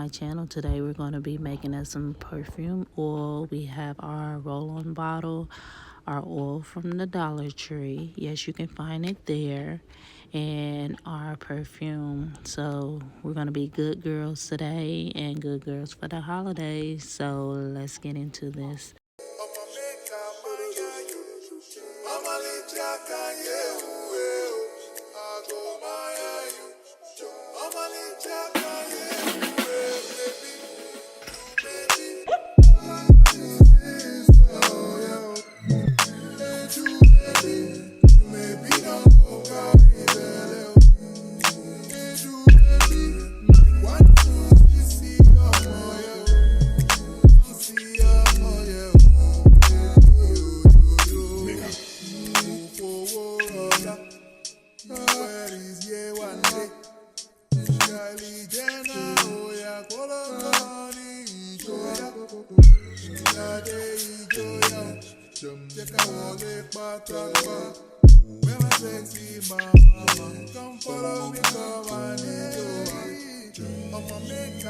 my channel. Today we're going to be making us some perfume oil. We have our roll-on bottle, our oil from the Dollar Tree. Yes, you can find it there. And our perfume. So we're going to be good girls today and good girls for the holidays. So let's get into this. Come follow me, come and enjoy. I'ma make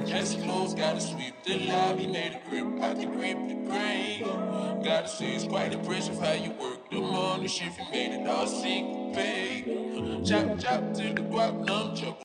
Jesse clothes, gotta sweep the lobby, made a grip, I can grip the grain. Gotta see it's quite impressive how you work them on the shift, you made it all sync, pay. Chop, chop to the guap, numb, chop.